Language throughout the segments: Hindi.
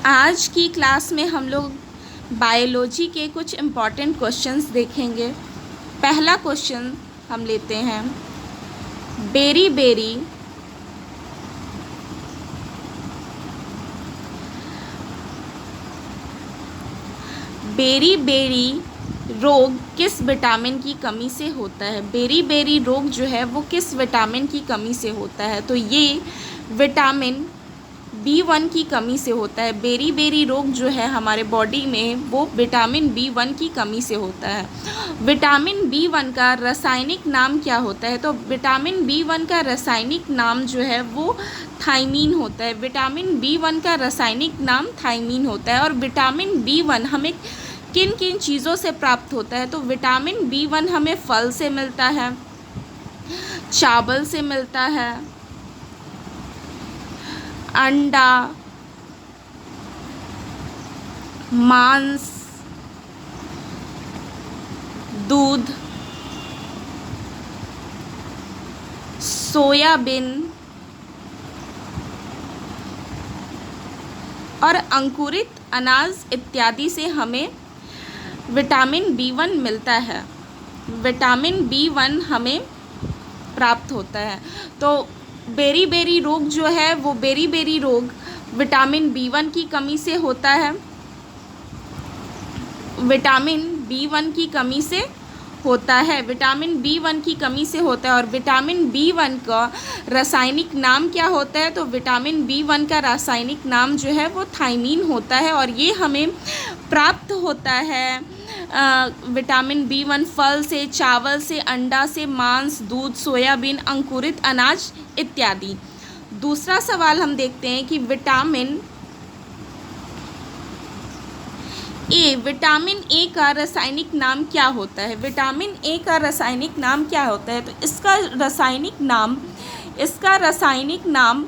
आज की क्लास में हम लोग बायोलॉजी के कुछ इम्पॉर्टेंट क्वेश्चंस देखेंगे। पहला क्वेश्चन हम लेते हैं, बेरी बेरी बेरी बेरी रोग किस विटामिन की कमी से होता है? बेरी बेरी रोग जो है वो किस विटामिन की कमी से होता है? तो ये विटामिन B1 की कमी से होता है। बेरी बेरी रोग जो है हमारे बॉडी में वो विटामिन B1 की कमी से होता है। विटामिन B1 का रासायनिक नाम क्या होता है? तो विटामिन B1 का रासायनिक नाम जो है वो थायमीन होता है। विटामिन B1 का रासायनिक नाम थायमीन होता है। और विटामिन B1 हमें किन किन चीज़ों से प्राप्त होता है? तो विटामिन B1 हमें फल से मिलता है, चावल से मिलता है, अंडा, मांस, दूध, सोयाबीन और अंकुरित अनाज इत्यादि से हमें विटामिन B1 मिलता है। विटामिन B1 हमें प्राप्त होता है। तो बेरी बेरी रोग जो है वो बेरी बेरी रोग विटामिन B1 की कमी से होता है। विटामिन B1 की कमी से होता है। विटामिन B1 की कमी से होता है। और विटामिन B1 का रासायनिक नाम क्या होता है? तो विटामिन B1 का रासायनिक नाम जो है वो थायमीन होता है। और ये हमें प्राप्त होता है विटामिन B1 फल से, चावल से, अंडा से, मांस, दूध, सोयाबीन, अंकुरित अनाज इत्यादि। दूसरा सवाल हम देखते हैं कि विटामिन ए का रासायनिक नाम क्या होता है? विटामिन ए का रासायनिक नाम क्या होता है? तो इसका रासायनिक नाम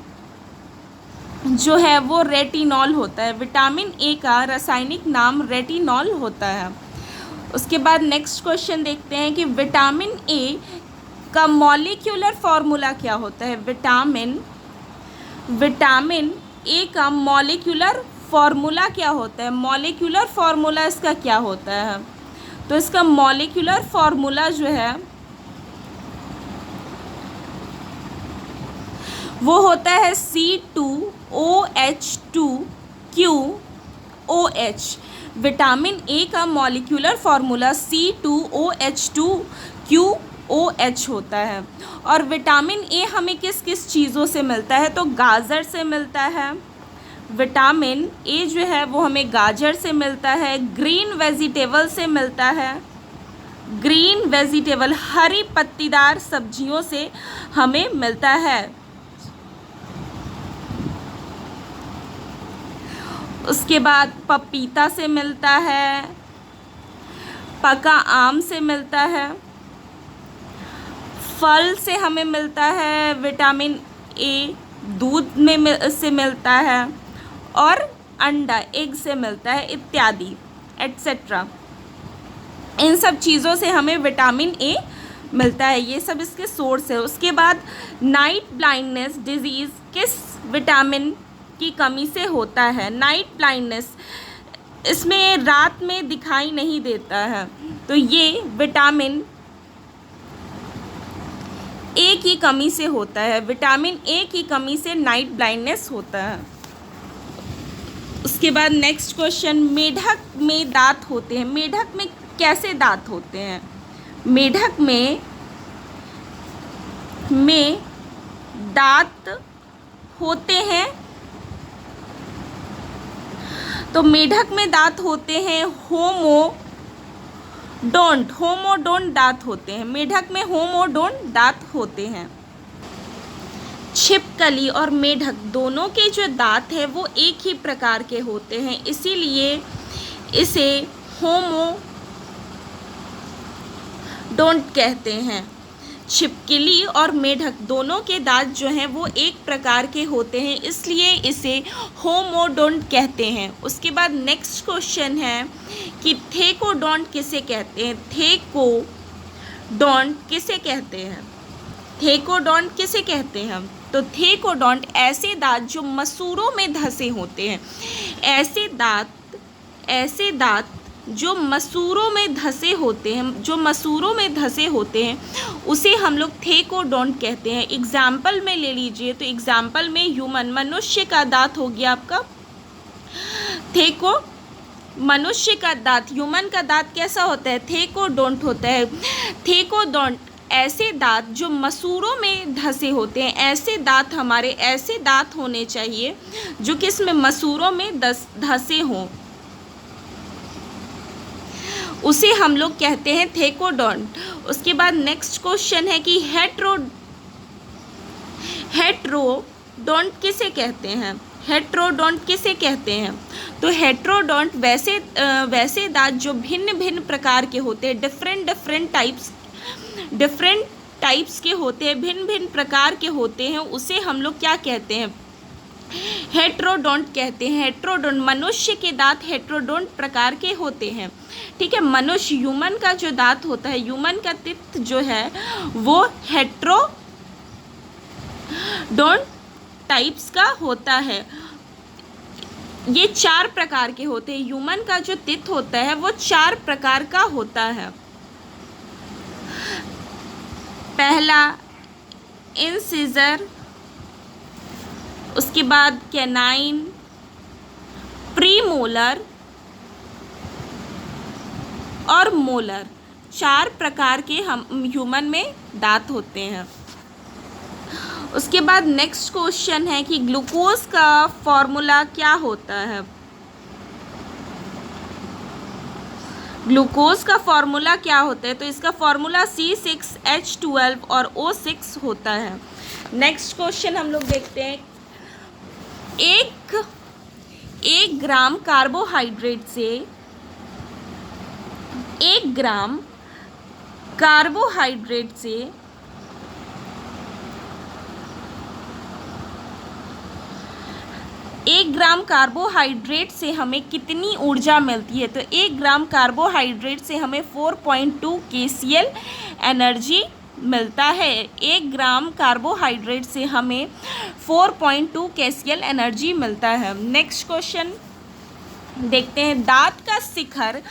जो है वो रेटिनॉल होता है। विटामिन ए का रासायनिक नाम रेटिनॉल होता है। उसके बाद नेक्स्ट क्वेश्चन देखते हैं कि विटामिन ए का मॉलिक्यूलर फॉर्मूला क्या होता है? विटामिन ए का मॉलिक्यूलर फॉर्मूला क्या होता है? मॉलिक्यूलर फॉर्मूला इसका क्या होता है? तो इसका मॉलिक्यूलर फॉर्मूला जो है वो होता है C2OH2QOH। विटामिन ए का मॉलिक्यूलर फार्मूला C2OH2QOH होता है। और विटामिन ए हमें किस किस चीज़ों से मिलता है? तो गाजर से मिलता है। विटामिन ए जो है वो हमें गाजर से मिलता है, ग्रीन वेजिटेबल से मिलता है। ग्रीन वेजिटेबल हरी पत्तीदार सब्जियों से हमें मिलता है। उसके बाद पपीता से मिलता है, पका आम से मिलता है, फल से हमें मिलता है विटामिन ए, दूध में से मिलता है, और अंडा एग से मिलता है इत्यादि एट्सेट्रा। इन सब चीज़ों से हमें विटामिन ए मिलता है। ये सब इसके सोर्स है। उसके बाद नाइट ब्लाइंडनेस डिजीज़ किस विटामिन की कमी से होता है? नाइट ब्लाइंडनेस, इसमें रात में दिखाई नहीं देता है, तो ये विटामिन ए की कमी से होता है। विटामिन ए की कमी से नाइट ब्लाइंडनेस होता है। उसके बाद नेक्स्ट क्वेश्चन, मेढक में दांत होते हैं। मेढक में कैसे दांत होते हैं? मेढक में दांत होते हैं। तो मेढक में दांत होते हैं होमोडोंट दांत होते हैं। मेढक में होमोडोंट दांत होते हैं। छिपकली और मेढक दोनों के जो दांत है वो एक ही प्रकार के होते हैं, इसीलिए इसे होमोडोंट कहते हैं। छिपकली और मेढक दोनों के दांत जो हैं वो एक प्रकार के होते हैं, इसलिए इसे होमोडोंट कहते हैं। उसके बाद नेक्स्ट क्वेश्चन है कि थेकोडोंट किसे कहते हैं? थेकोडोंट किसे कहते हैं? तो थेकोडोंट ऐसे दांत जो मसूड़ों में धंसे होते हैं, ऐसे दांत जो मसूड़ों में धंसे होते हैं, उसे हम लोग थेकोडोंट कहते हैं। एग्जाम्पल में ले लीजिए, तो एग्जाम्पल में ह्यूमन, मनुष्य का दांत हो गया आपका मनुष्य का दांत, ह्यूमन का दांत कैसा होता है, थेकोडोंट होता है। थेकोडोंट ऐसे दांत जो मसूड़ों में धंसे होते हैं, ऐसे दांत हमारे ऐसे दांत होने चाहिए जो किस में, मसूड़ों में धंसे हों, उसे हम लोग कहते हैं थेकोडोंट। उसके बाद नेक्स्ट क्वेश्चन है कि हेट्रोडोंट किसे कहते हैं, हेट्रोडोंट किसे कहते हैं। तो हेट्रोडोंट वैसे दांत जो भिन्न भिन्न प्रकार के होते हैं, डिफरेंट टाइप्स के होते हैं, भिन्न भिन्न प्रकार के होते हैं, उसे हम लोग क्या कहते हैं, हेट्रोडोंट कहते हैं। हेट्रोडोंट, मनुष्य के दांत हेट्रोडोंट प्रकार के होते हैं, ठीक है। मनुष्य, ह्यूमन का जो दांत होता है, ह्यूमन का तित जो है वो हेट्रोडोंट टाइप्स का होता है। ये 4 प्रकार के होते हैं, ह्यूमन का जो तित होता है वो 4 प्रकार का होता है। पहला इंसिजर, उसके बाद कैनाइन, प्रीमोलर और मोलर, 4 प्रकार के हम ह्यूमन में दांत होते हैं। उसके बाद नेक्स्ट क्वेश्चन है कि ग्लूकोज का फॉर्मूला क्या होता है। ग्लूकोज का फॉर्मूला क्या होता है, तो इसका फॉर्मूला C6H12 और O6 होता है। नेक्स्ट क्वेश्चन हम लोग देखते हैं, एक ग्राम कार्बोहाइड्रेट से 1 ग्राम कार्बोहाइड्रेट से 1 ग्राम कार्बोहाइड्रेट से हमें कितनी ऊर्जा मिलती है। तो 1 ग्राम कार्बोहाइड्रेट से हमें 4.2 kcal एनर्जी मिलता है। 1 ग्राम कार्बोहाइड्रेट से हमें 4.2 kcal एनर्जी मिलता है। नेक्स्ट क्वेश्चन देखते हैं, दांत का शिखर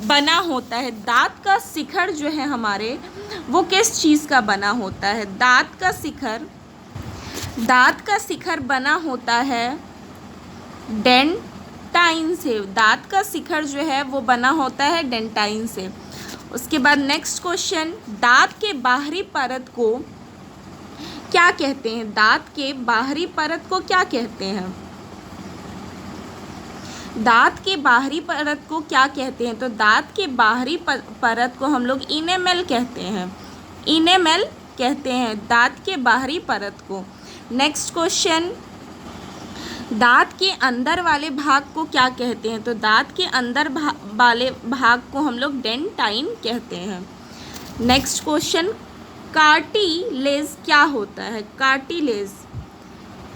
बना होता है, दांत का शिखर जो है हमारे वो किस चीज़ का बना होता है। दांत का शिखर बना होता है डेंटाइन से, दांत का शिखर जो है वो बना होता है डेंटाइन से। उसके बाद नेक्स्ट क्वेश्चन, दांत के बाहरी परत को क्या कहते हैं, दांत के बाहरी परत को क्या कहते हैं, दांत के बाहरी परत को क्या कहते हैं। तो दांत के बाहरी परत को हम लोग इनेमल कहते हैं, इनेमल कहते हैं दांत के बाहरी परत को। नेक्स्ट क्वेश्चन, दांत के अंदर वाले भाग को क्या कहते हैं। तो दांत के अंदर वाले भाग को हम लोग डेंटाइन कहते हैं। नेक्स्ट क्वेश्चन, कार्टिलेज क्या होता है।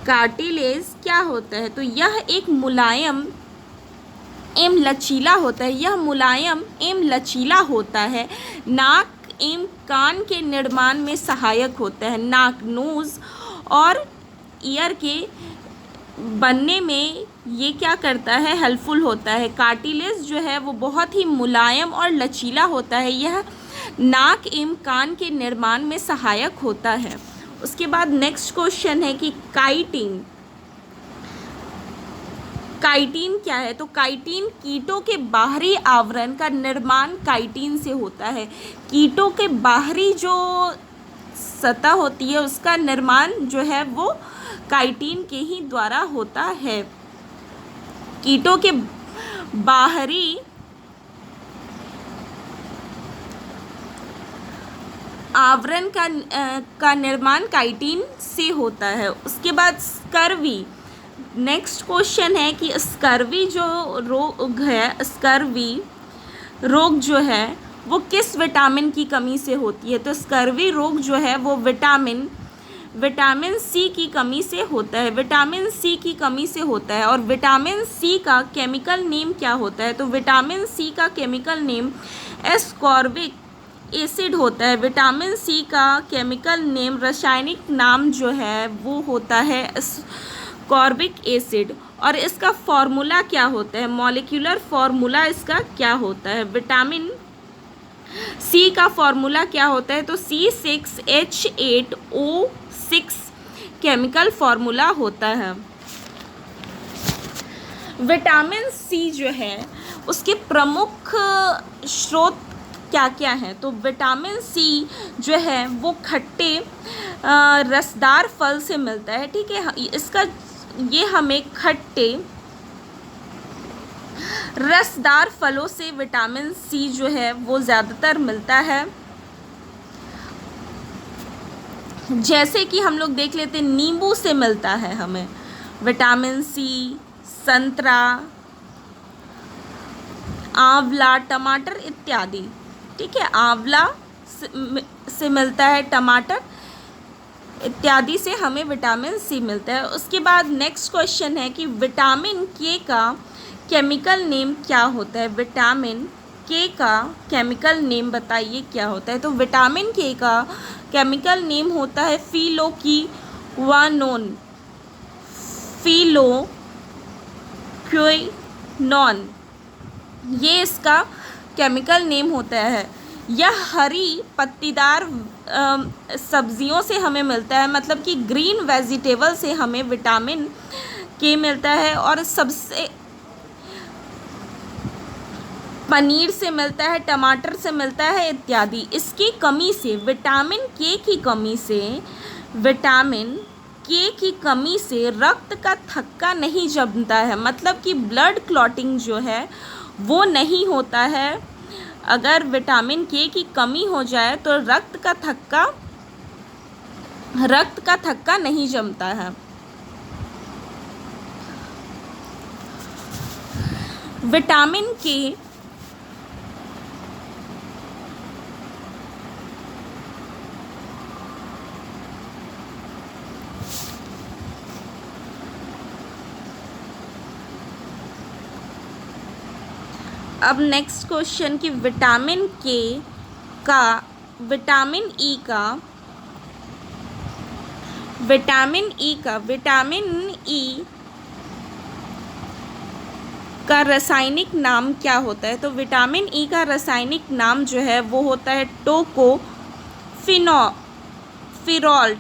कार्टिलेज क्या होता है। तो यह एक मुलायम एवं लचीला होता है, यह मुलायम एवं लचीला होता है, नाक एवं कान के निर्माण में सहायक होता है, नाक, नोज़ और ईयर के बनने में ये क्या करता है, हेल्पफुल होता है। कार्टिलेज जो है वो बहुत ही मुलायम और लचीला होता है, यह नाक एवं कान के निर्माण में सहायक होता है। उसके बाद नेक्स्ट क्वेश्चन है कि काइटिन क्या है। तो काइटिन, कीटों के बाहरी आवरण का निर्माण काइटिन से होता है। कीटों के बाहरी जो सतह होती है उसका निर्माण जो है वो काइटिन के ही द्वारा होता है। कीटों के बाहरी आवरण का निर्माण काइटिन से होता है। उसके बाद स्कर्वी, नेक्स्ट क्वेश्चन है कि स्कर्वी जो रोग है, स्कर्वी रोग जो है वो किस विटामिन की कमी से होती है। तो स्कर्वी रोग जो है वो विटामिन सी की कमी से होता है, विटामिन सी की कमी से होता है। और विटामिन सी का केमिकल नेम क्या होता है। तो विटामिन सी का केमिकल नेम एस्कॉर्बिक एसिड होता है। विटामिन सी का केमिकल नेम, रासायनिक नाम जो है वो होता है स्कॉर्बिक एसिड। और इसका फॉर्मूला क्या होता है, मॉलिक्यूलर फॉर्मूला इसका क्या होता है? विटामिन सी का फॉर्मूला क्या होता है? तो C6H8O6 केमिकल फॉर्मूला होता है। विटामिन सी जो है उसके प्रमुख स्रोत क्या क्या हैं? तो विटामिन सी जो है वो खट्टे रसदार फल से मिलता है, ठीक है। ये हमें खट्टे रसदार फलों से विटामिन सी जो है वो ज़्यादातर मिलता है। जैसे कि हम लोग देख लेते हैं, नींबू से मिलता है हमें विटामिन सी, संतरा, आंवला, टमाटर इत्यादि, ठीक है। आंवला से मिलता है, टमाटर इत्यादि से हमें विटामिन सी मिलता है। उसके बाद नेक्स्ट क्वेश्चन है कि विटामिन के का केमिकल नेम क्या होता है? विटामिन के का केमिकल नेम बताइए क्या होता है? तो विटामिन के का केमिकल नेम होता है फिलोक्विनोन, फिलोक्विनोन, ये इसका केमिकल नेम होता है। यह हरी पत्तीदार सब्जियों से हमें मिलता है, मतलब कि ग्रीन वेजिटेबल से हमें विटामिन के मिलता है। और सबसे पनीर से मिलता है, टमाटर से मिलता है इत्यादि। इसकी कमी से, विटामिन के की कमी से, विटामिन के की कमी से रक्त का थक्का नहीं जमता है, मतलब कि ब्लड क्लॉटिंग जो है वो नहीं होता है। अगर विटामिन के की कमी हो जाए तो रक्त का थक्का नहीं जमता है। विटामिन के अब नेक्स्ट क्वेश्चन कि विटामिन के का विटामिन ई का रासायनिक नाम क्या होता है? तो विटामिन ई का रासायनिक नाम जो है वो होता है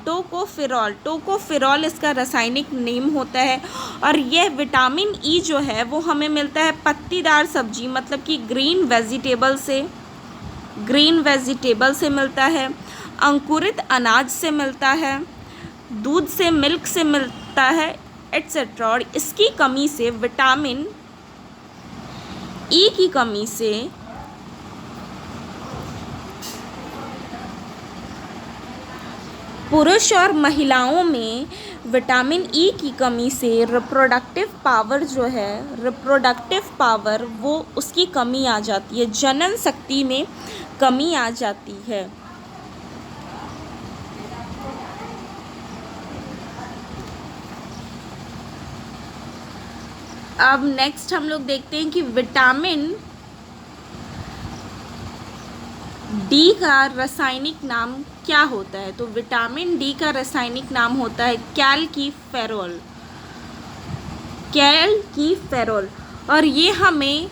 टोकोफिरॉल इसका रासायनिक नेम होता है। और यह विटामिन ई जो है वो हमें मिलता है पत्तीदार सब्जी, मतलब कि ग्रीन वेजिटेबल से मिलता है, अंकुरित अनाज से मिलता है, दूध से, मिल्क से मिलता है, एट्सेट्रा। और इसकी कमी से, विटामिन ई की कमी से पुरुष और महिलाओं में विटामिन ई की कमी से रिप्रोडक्टिव पावर वो उसकी कमी आ जाती है, जनन शक्ति में कमी आ जाती है। अब नेक्स्ट हम लोग देखते हैं कि विटामिन डी का रासायनिक नाम क्या होता है? तो विटामिन डी का रासायनिक नाम होता है कैल्कीफेरॉल। और ये हमें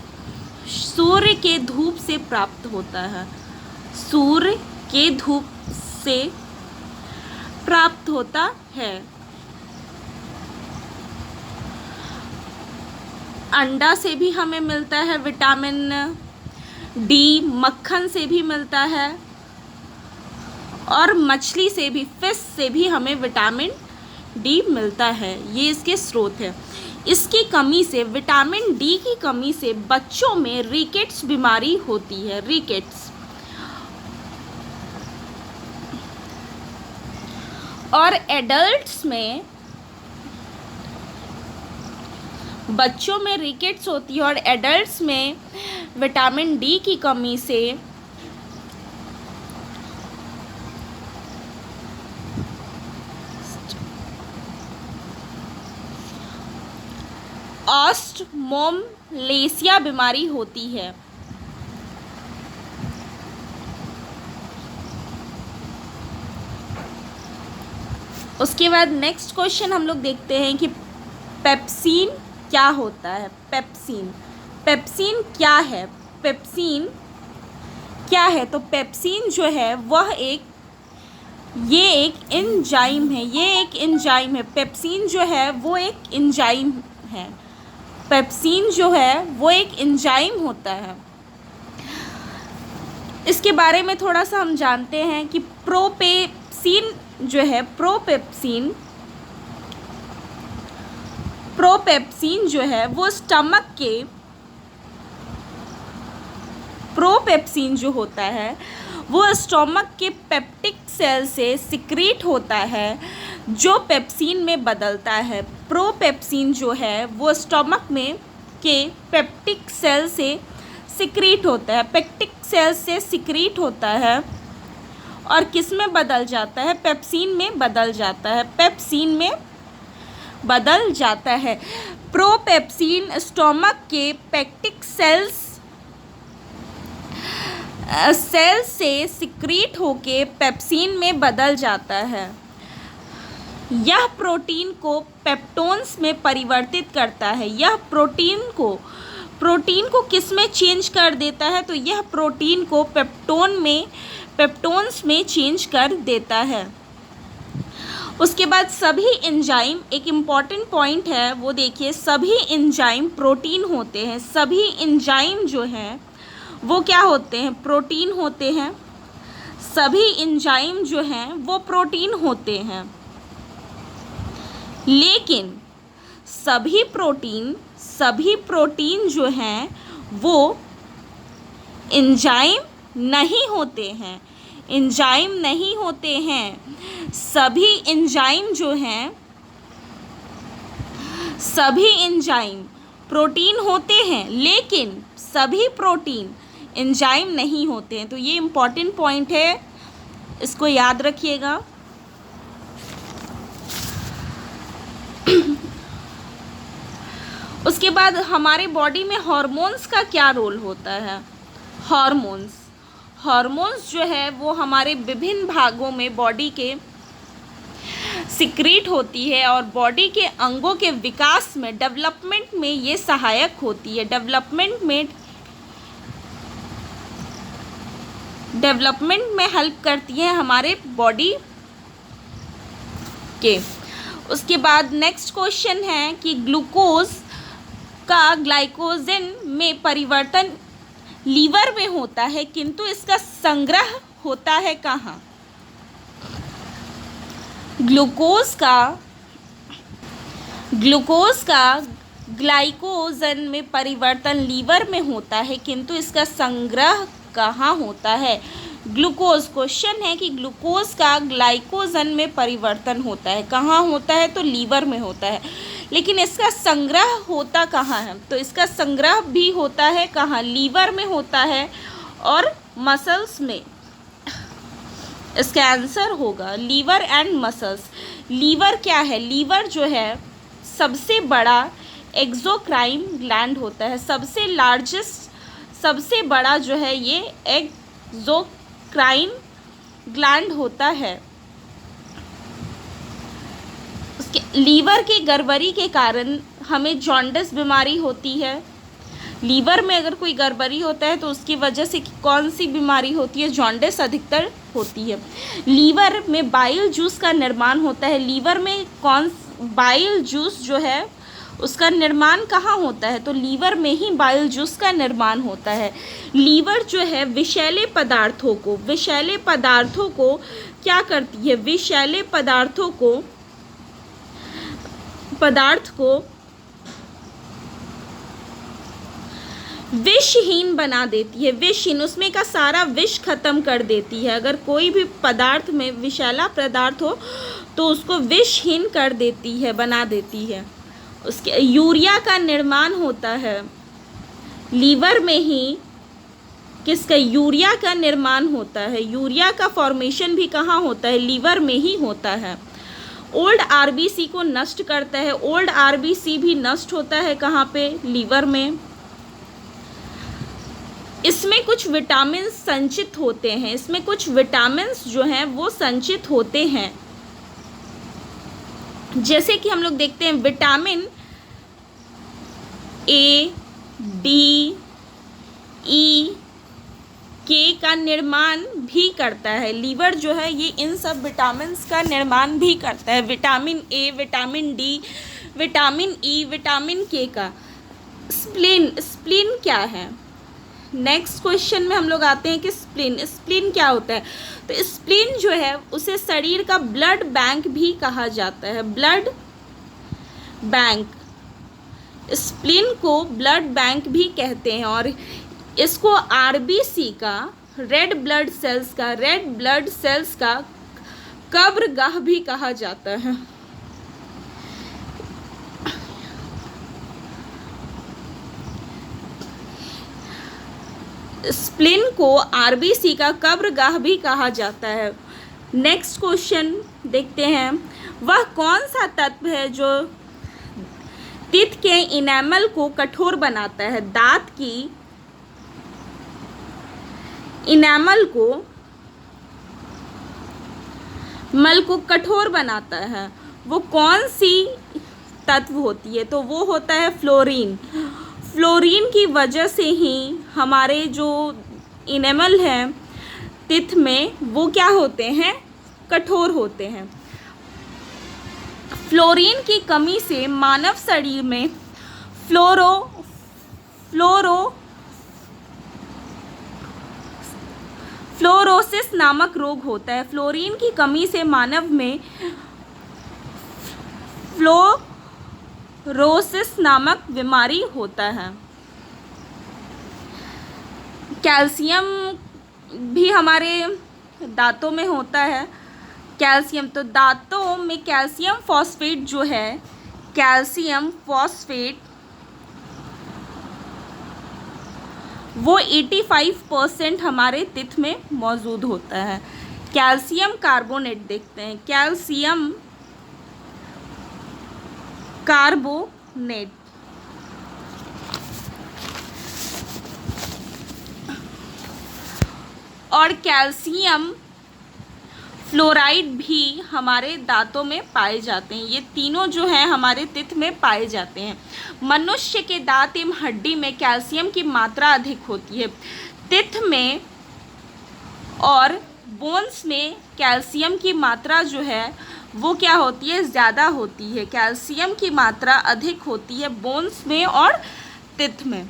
सूर्य के धूप से प्राप्त होता है, सूर्य के धूप से प्राप्त होता है। अंडा से भी हमें मिलता है विटामिन डी, मक्खन से भी मिलता है, और मछली से भी, फिश से भी हमें विटामिन डी मिलता है। ये इसके स्रोत है। इसकी कमी से, विटामिन डी की कमी से बच्चों में रिकेट्स बीमारी होती है, रिकेट्स। और एडल्ट्स में, बच्चों में रिकेट्स होती है और एडल्ट्स में विटामिन डी की कमी से ऑस्टमोलेशिया बीमारी होती है। उसके बाद नेक्स्ट क्वेश्चन हम लोग देखते हैं कि पेप्सिन क्या होता है। पेप्सिन, पेप्सिन क्या है? पेप्सिन क्या है? तो पेप्सिन जो है वह ये एक एंजाइम है। ये एक एंजाइम है। पेप्सिन जो है वो एक एंजाइम है। पेप्सिन जो है वो एक एंजाइम होता है। इसके बारे में थोड़ा सा हम जानते हैं कि प्रोपेप्सिन जो है, प्रोपेप्सिन जो है वो स्टमक के, प्रोपेप्सिन जो होता है वो स्टमक के पेप्टिक सेल से सिक्रीट होता है, जो पेप्सिन में बदलता है। प्रोपेप्सिन जो है वो स्टमक में के पेप्टिक सेल से सिक्रीट होता है, पेप्टिक सेल से सिक्रीट होता है और किस में बदल जाता है? पेप्सिन में बदल जाता है। पेप्सिन में बदल जाता है। प्रोपेप्सिन स्टमक के पेप्टिक सेल से सिक्रीट होके पेप्सिन में बदल जाता है। यह प्रोटीन को पेप्टोन्स में परिवर्तित करता है। यह प्रोटीन को किस में चेंज कर देता है? तो यह प्रोटीन को पेप्टोन्स में चेंज कर देता है। उसके बाद सभी एंजाइम, एक इम्पॉर्टेंट पॉइंट है वो देखिए, सभी एंजाइम प्रोटीन होते हैं। सभी एंजाइम जो हैं वो क्या होते हैं? प्रोटीन होते हैं। सभी एंजाइम जो हैं वो प्रोटीन होते हैं, लेकिन सभी प्रोटीन जो हैं वो एंजाइम नहीं होते हैं। एंजाइम नहीं होते हैं। सभी एंजाइम जो हैं, सभी एंजाइम प्रोटीन होते हैं, लेकिन सभी प्रोटीन एंजाइम नहीं होते हैं। तो ये इम्पॉर्टेंट पॉइंट है, इसको याद रखिएगा। उसके बाद हमारे बॉडी में हार्मोन्स का क्या रोल होता है? हार्मोन्स जो है वो हमारे विभिन्न भागों में बॉडी के सिक्रीट होती है और बॉडी के अंगों के विकास में, डेवलपमेंट में ये सहायक होती है। डेवलपमेंट में हेल्प करती है हमारे बॉडी के। उसके बाद नेक्स्ट क्वेश्चन है कि ग्लूकोज का ग्लाइकोजन में परिवर्तन लीवर में होता है, किंतु इसका संग्रह होता है कहाँ? ग्लूकोज का ग्लाइकोजन में परिवर्तन लीवर में होता है, किंतु इसका संग्रह कहाँ होता है? ग्लूकोज, क्वेश्चन है कि ग्लूकोज का ग्लाइकोजन में परिवर्तन होता है, कहाँ होता है? तो लीवर में होता है, लेकिन इसका संग्रह होता कहाँ है? तो इसका संग्रह भी होता है कहाँ? लीवर में होता है और मसल्स में। इसका आंसर होगा लीवर एंड मसल्स। लीवर क्या है? लीवर जो है सबसे बड़ा एक्सोक्राइन ग्लैंड होता है। सबसे बड़ा जो है ये एक्सोक्राइन ग्लैंड होता है। उसके लीवर के गड़बड़ी के कारण हमें जॉन्डिस बीमारी होती है। लीवर में अगर कोई गड़बड़ी होता है तो उसकी वजह से कौन सी बीमारी होती है? जॉन्डिस अधिकतर होती है। लीवर में बाइल जूस का निर्माण होता है। लीवर में बाइल जूस जो है उसका निर्माण कहाँ होता है? तो लीवर में ही बाइल जूस का निर्माण होता है। लीवर जो है विषैले पदार्थों को क्या करती है? विषैले पदार्थ को विषहीन बना देती है। विषहीन, उसमें का सारा विष खत्म कर देती है। अगर कोई भी पदार्थ में विषैला पदार्थ हो तो उसको विषहीन कर देती है, बना देती है। उसके यूरिया का निर्माण होता है लीवर में ही। किसका? यूरिया का निर्माण होता है। यूरिया का फॉर्मेशन भी कहाँ होता है? लीवर में ही होता है। ओल्ड आरबीसी को नष्ट करता है। ओल्ड आरबीसी भी नष्ट होता है कहाँ पे? लीवर में। इसमें कुछ विटामिन संचित होते हैं। इसमें कुछ विटामिन्स जो हैं वो संचित होते हैं। जैसे कि हम लोग देखते हैं विटामिन ए, डी, ई, के का निर्माण भी करता है। लीवर जो है ये इन सब विटामिन का निर्माण भी करता है, vitamin A, vitamin D, vitamin E, vitamin के का। स्प्लीन क्या है? नेक्स्ट क्वेश्चन में हम लोग आते हैं कि स्प्लीन क्या होता है। तो स्प्लीन जो है उसे शरीर का ब्लड बैंक भी कहा जाता है, ब्लड बैंक। स्प्लीन को ब्लड बैंक भी कहते हैं और इसको आरबीसी का, रेड ब्लड सेल्स का कब्रगाह भी कहा जाता है। स्प्लीन को आरबीसी का कब्रगाह भी कहा जाता है। नेक्स्ट क्वेश्चन देखते हैं, वह कौन सा तत्व है जो टीथ के इनेमल को कठोर बनाता है? दांत की इनेमल को कठोर बनाता है, वो कौन सी तत्व होती है? तो वो होता है फ्लोरीन। फ्लोरीन की वजह से ही हमारे जो इनेमल हैं टीथ में वो क्या होते हैं? कठोर होते हैं। फ्लोरीन की कमी से मानव शरीर में फ्लोरोसिस नामक रोग होता है। फ्लोरीन की कमी से मानव में फ्लोरोसिस नामक बीमारी होता है। कैल्शियम भी हमारे दांतों में होता है। कैल्शियम, तो दांतों में कैल्शियम फॉस्फेट जो है, कैल्शियम फॉस्फेट वो 85% हमारे टीथ में मौजूद होता है। कैल्शियम कार्बोनेट देखते हैं, कैल्शियम कार्बोनेट। और कैल्शियम फ्लोराइड भी हमारे दांतों में पाए जाते हैं। ये तीनों जो हैं हमारे टीथ में पाए जाते हैं। मनुष्य के दांत एवं हड्डी में कैल्शियम की मात्रा अधिक होती है। टीथ में और बोन्स में कैल्शियम की मात्रा जो है वो क्या होती है? ज़्यादा होती है। कैल्शियम की मात्रा अधिक होती है बोन्स में और टीथ में।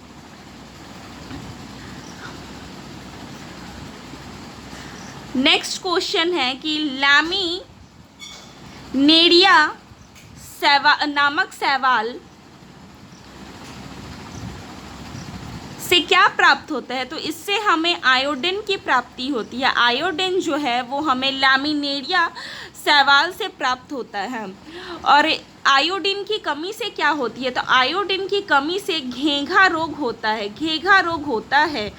नेक्स्ट क्वेश्चन है कि लैमिनेरिया नामक शैवाल से क्या प्राप्त होता है? तो इससे हमें आयोडीन की प्राप्ति होती है। आयोडीन जो है वो हमें लैमिनेरिया शैवाल से प्राप्त होता है। और आयोडीन की कमी से क्या होती है? तो आयोडीन की कमी से घेंघा रोग होता है। घेंघा रोग होता है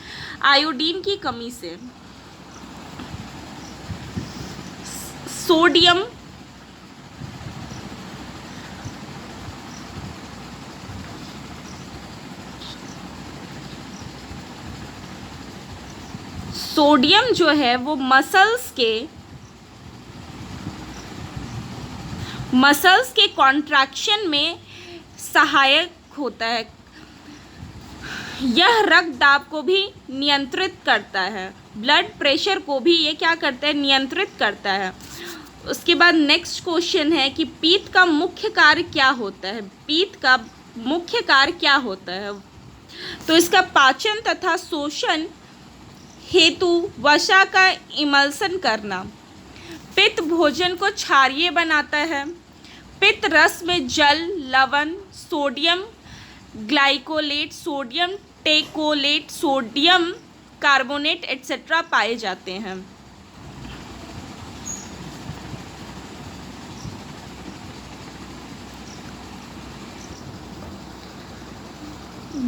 आयोडीन की कमी से। सोडियम जो है वो मसल्स के कॉन्ट्रैक्शन में सहायक होता है। यह रक्त दाब को भी नियंत्रित करता है। ब्लड प्रेशर को भी ये क्या करता है? नियंत्रित करता है। उसके बाद नेक्स्ट क्वेश्चन है कि पीत का मुख्य कार्य क्या होता है? पीत का मुख्य कार्य क्या होता है? तो इसका पाचन तथा शोषण हेतु वसा का इमल्सन करना। पित्त भोजन को क्षारीय बनाता है। पित्त रस में जल, लवण, सोडियम ग्लाइकोलेट, सोडियम टेकोलेट, सोडियम कार्बोनेट एट्सेट्रा पाए जाते हैं।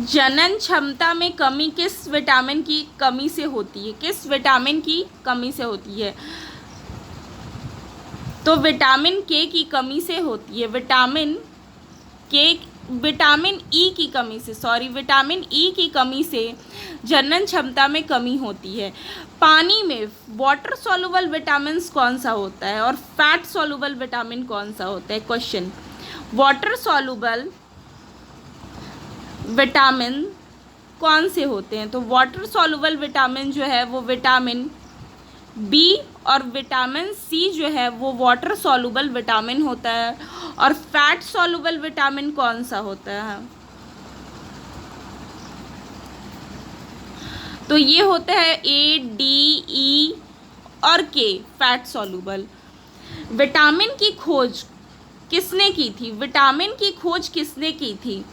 जनन क्षमता में कमी किस विटामिन की कमी से होती है? किस विटामिन की कमी से होती है? तो विटामिन के की कमी से होती है। विटामिन के विटामिन ई की कमी से विटामिन ई की कमी से जनन क्षमता में कमी होती है। पानी में वाटर सॉल्युबल विटामिन कौन सा होता है और फैट सॉल्युबल विटामिन कौन सा होता है? क्वेश्चन, वाटर सॉल्युबल विटामिन कौन से होते हैं? तो वाटर सॉल्युबल विटामिन जो है वो विटामिन बी और विटामिन सी जो है वो वाटर सॉल्युबल विटामिन होता है। और फैट सॉल्युबल विटामिन कौन सा होता है? तो ये होता है ए, डी, ई और के, फैट सॉल्युबल। विटामिन की खोज किसने की थी? विटामिन की खोज किसने की थी?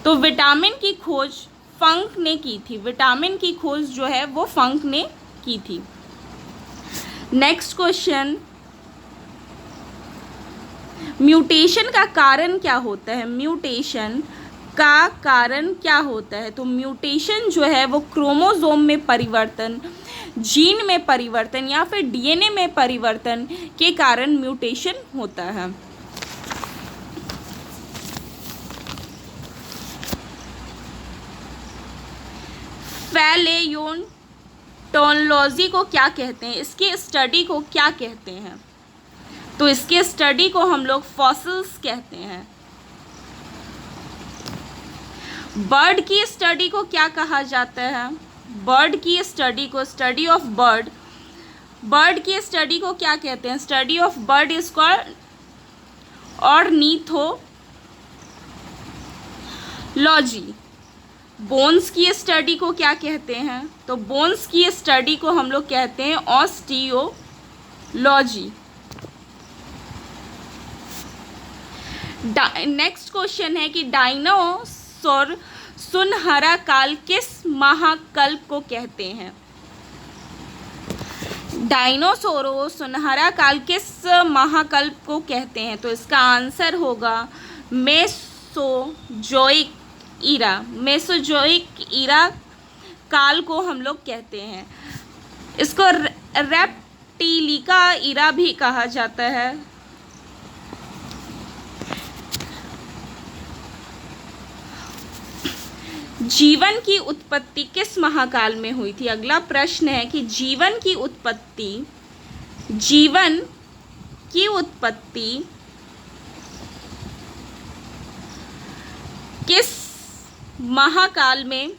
तो विटामिन की खोज फंक ने की थी। विटामिन की खोज जो है वो फंक ने की थी। नेक्स्ट क्वेश्चन, म्यूटेशन का कारण क्या होता है? म्यूटेशन का कारण क्या होता है? तो म्यूटेशन जो है वो क्रोमोसोम में परिवर्तन, जीन में परिवर्तन या फिर डीएनए में परिवर्तन के कारण म्यूटेशन होता है। पैलेयोन्टोलॉजी को क्या कहते हैं? इसके स्टडी को क्या कहते हैं? तो इसके स्टडी को हम लोग फॉसिल्स कहते हैं। बर्ड की स्टडी को क्या कहा जाता है? बर्ड की स्टडी को, स्टडी ऑफ बर्ड, बर्ड की स्टडी को क्या कहते हैं? Study of bird is called ornithology. Bones की स्टडी को क्या कहते हैं? तो बोन्स की स्टडी को हम लोग कहते हैं ऑस्टियोलॉजी। नेक्स्ट क्वेश्चन है कि डायनासोर सुनहरा काल किस महाकल्प को कहते हैं? डायनासोरों सुनहरा काल किस महाकल्प को कहते हैं? तो इसका आंसर होगा मेसोजोइक ईरा। मेसोजोइक ईरा काल को हम लोग कहते हैं। इसको रेप्टिलिका ईरा भी कहा जाता है। जीवन की उत्पत्ति किस महाकाल में हुई थी? अगला प्रश्न है कि जीवन की उत्पत्ति किस महाकाल में,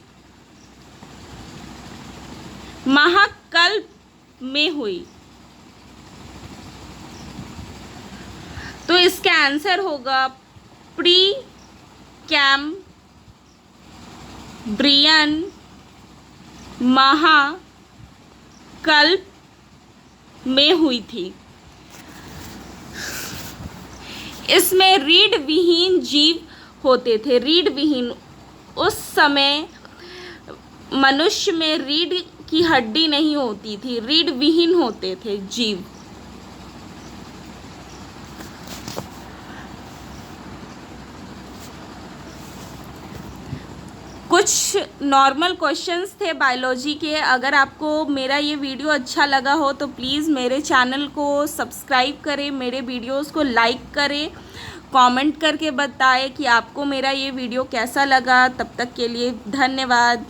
महाकल्प में हुई? तो इसका आंसर होगा प्री कैम्ब्रियन महाकल्प में हुई थी। इसमें रीढ़ विहीन जीव होते थे। रीढ़ विहीन, उस समय मनुष्य में रीढ़ की हड्डी नहीं होती थी, रीढ़ विहीन होते थे जीव। कुछ नॉर्मल क्वेश्चंस थे बायोलॉजी के। अगर आपको मेरा ये वीडियो अच्छा लगा हो तो प्लीज़ मेरे चैनल को सब्सक्राइब करें, मेरे वीडियोस को लाइक करें, कमेंट करके बताएं कि आपको मेरा ये वीडियो कैसा लगा। तब तक के लिए धन्यवाद।